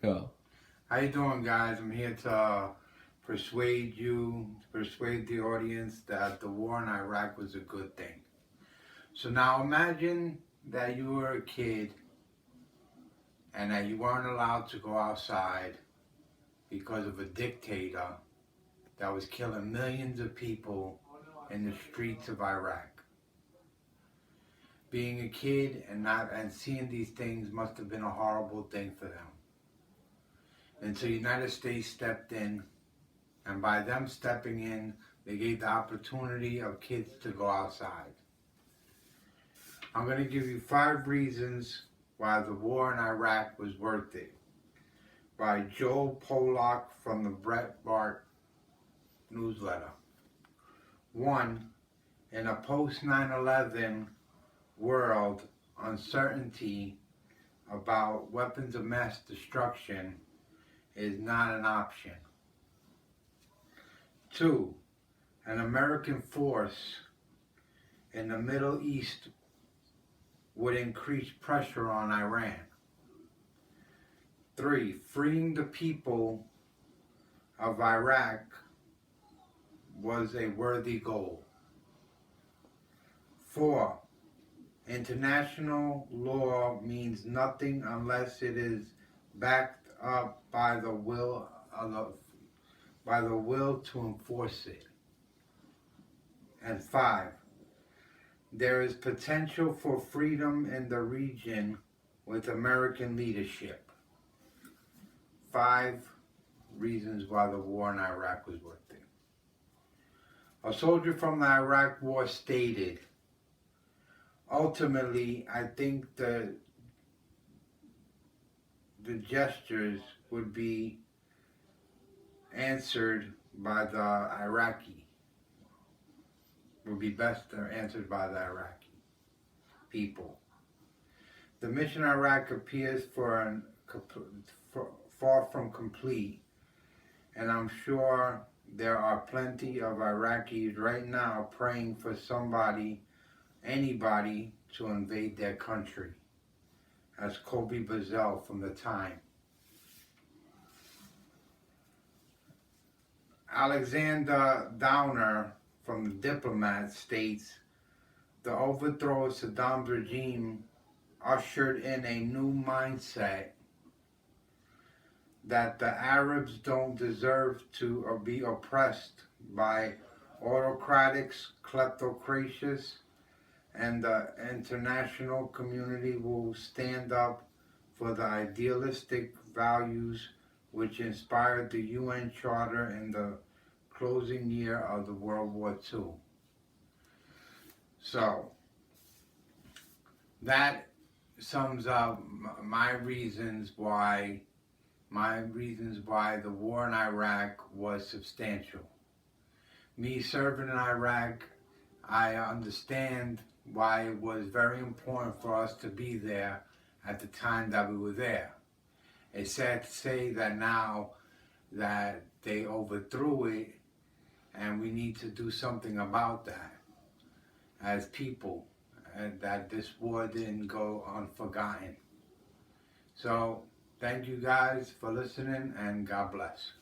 Cool. How you doing, guys? I'm here to persuade the audience that the war in Iraq was a good thing. So now imagine that you were a kid and that you weren't allowed to go outside because of a dictator that was killing millions of people in the streets of Iraq. Being a kid and seeing these things must have been a horrible thing for them. And so the United States stepped in, and by them stepping in, they gave the opportunity of kids to go outside. I'm going to give you 5 reasons why the war in Iraq was worth it, by Joel Pollak from the Breitbart newsletter. 1. In a post-9/11 world, uncertainty about weapons of mass destruction is not an option. 2. An American force in the Middle East would increase pressure on Iran. 3. Freeing the people of Iraq was a worthy goal. 4. International law means nothing unless it is backed up by the will to enforce it. And 5. There is potential for freedom in the region with American leadership. 5 reasons why the war in Iraq was worth it. A soldier from the Iraq War stated, "Ultimately, I think the gestures would be answered by the Iraqi, would be best answered by the Iraqi people. The mission in Iraq appears far from complete, and I'm sure there are plenty of Iraqis right now praying for anybody to invade their country." That's Kobe Bazell from the Time. Alexander Downer from the Diplomat states, "The overthrow of Saddam's regime ushered in a new mindset that the Arabs don't deserve to be oppressed by autocrats, kleptocracies, and the international community will stand up for the idealistic values which inspired the UN Charter in the closing year of the World War II." So, that sums up my reasons why the war in Iraq was substantial. Me serving in Iraq, I understand why it was very important for us to be there at the time that we were there. It's sad to say that now that they overthrew it, and we need to do something about that as people, and that this war didn't go unforgotten. So, thank you guys for listening, and God bless.